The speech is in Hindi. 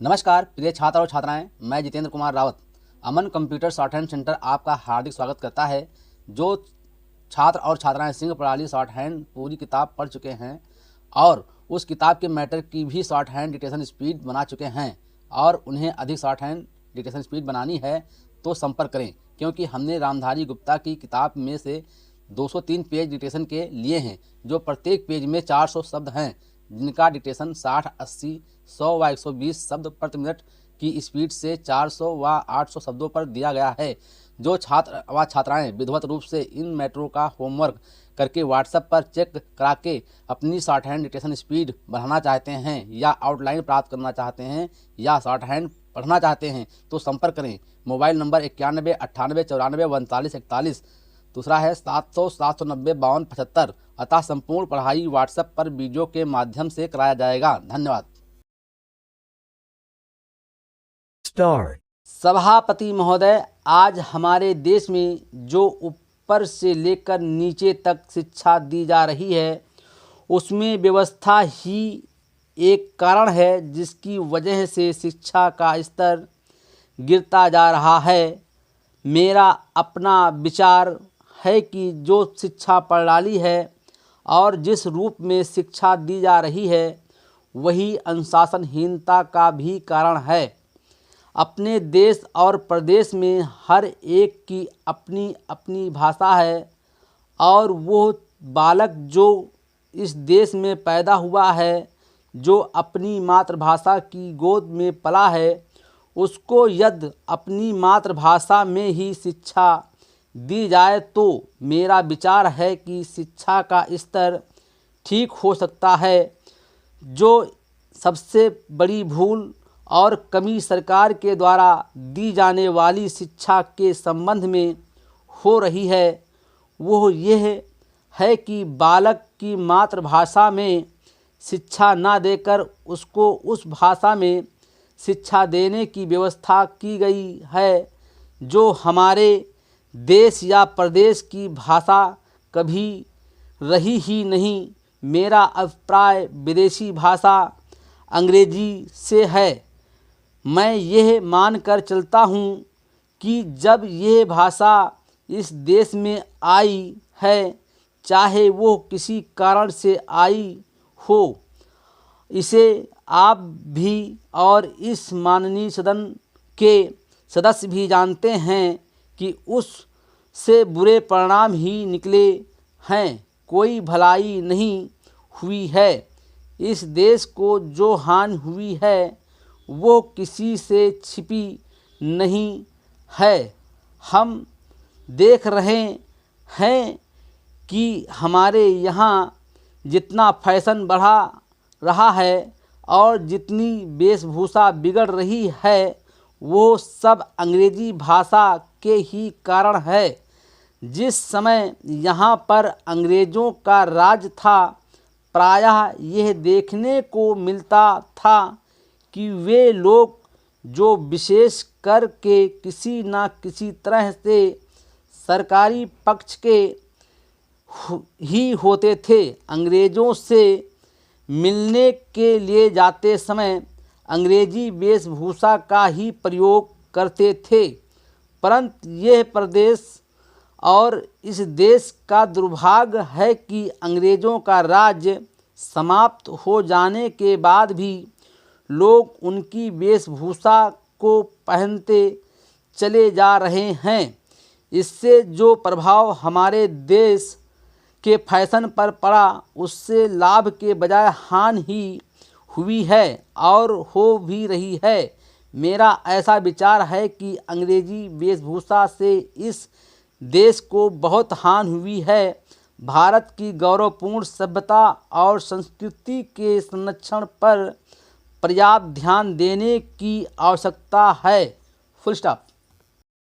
नमस्कार प्रिय छात्र और छात्राएं, मैं जितेंद्र कुमार रावत अमन कंप्यूटर शॉर्ट हैंड सेंटर आपका हार्दिक स्वागत करता है। जो छात्र और छात्राएं सिंह प्रणाली शॉर्ट हैंड पूरी किताब पढ़ चुके हैं और उस किताब के मैटर की भी शॉर्ट हैंड डिक्टेशन स्पीड बना चुके हैं और उन्हें अधिक शॉर्ट हैंड डिक्टेशन स्पीड बनानी है तो संपर्क करें, क्योंकि हमने रामधारी गुप्ता की किताब में से 203 पेज डिक्टेशन के लिए हैं, जो प्रत्येक पेज में 400 शब्द हैं, जिनका डिक्टेशन 60, 80, 100 व 120 शब्द प्रति मिनट की स्पीड से 400 व 800 शब्दों पर दिया गया है। जो छात्र व छात्राएं विधिवत रूप से इन मैटरों का होमवर्क करके व्हाट्सएप पर चेक करा के अपनी शॉर्ट हैंड डिक्टेशन स्पीड बढ़ाना चाहते हैं या आउटलाइन प्राप्त करना चाहते हैं या शॉर्ट हैंड पढ़ना चाहते हैं तो संपर्क करें। मोबाइल नंबर 91 98 94 39 41, दूसरा है 700 790 52 75। अतः संपूर्ण पढ़ाई व्हाट्सएप पर वीडियो के माध्यम से कराया जाएगा। धन्यवाद। सभापति महोदय, आज हमारे देश में जो ऊपर से लेकर नीचे तक शिक्षा दी जा रही है उसमें व्यवस्था ही एक कारण है जिसकी वजह से शिक्षा का स्तर गिरता जा रहा है। मेरा अपना विचार है कि जो शिक्षा प्रणाली है और जिस रूप में शिक्षा दी जा रही है वही अनुशासनहीनता का भी कारण है। अपने देश और प्रदेश में हर एक की अपनी अपनी भाषा है और वो बालक जो इस देश में पैदा हुआ है, जो अपनी मातृभाषा की गोद में पला है, उसको यदि अपनी मातृभाषा में ही शिक्षा दी जाए तो मेरा विचार है कि शिक्षा का स्तर ठीक हो सकता है। जो सबसे बड़ी भूल और कमी सरकार के द्वारा दी जाने वाली शिक्षा के संबंध में हो रही है वो यह है कि बालक की मातृभाषा में शिक्षा ना देकर उसको उस भाषा में शिक्षा देने की व्यवस्था की गई है जो हमारे देश या प्रदेश की भाषा कभी रही ही नहीं। मेरा अभिप्राय विदेशी भाषा अंग्रेजी से है। मैं यह मानकर चलता हूँ कि जब यह भाषा इस देश में आई है, चाहे वो किसी कारण से आई हो, इसे आप भी और इस माननीय सदन के सदस्य भी जानते हैं कि उससे बुरे परिणाम ही निकले हैं, कोई भलाई नहीं हुई है। इस देश को जो हानि हुई है वो किसी से छिपी नहीं है। हम देख रहे हैं कि हमारे यहाँ जितना फैशन बढ़ा रहा है और जितनी वेशभूषा बिगड़ रही है वो सब अंग्रेजी भाषा के ही कारण है। जिस समय यहाँ पर अंग्रेज़ों का राज था, प्रायः यह देखने को मिलता था कि वे लोग जो विशेष करके किसी न किसी तरह से सरकारी पक्ष के ही होते थे, अंग्रेज़ों से मिलने के लिए जाते समय अंग्रेजी वेशभूषा का ही प्रयोग करते थे। परंतु यह प्रदेश और इस देश का दुर्भाग्य है कि अंग्रेज़ों का राज्य समाप्त हो जाने के बाद भी लोग उनकी वेशभूषा को पहनते चले जा रहे हैं। इससे जो प्रभाव हमारे देश के फैशन पर पड़ा उससे लाभ के बजाय हानि ही हुई है और हो भी रही है। मेरा ऐसा विचार है कि अंग्रेजी वेशभूषा से इस देश को बहुत हानि हुई है। भारत की गौरवपूर्ण सभ्यता और संस्कृति के संरक्षण पर पर्याप्त ध्यान देने की आवश्यकता है। Full stop.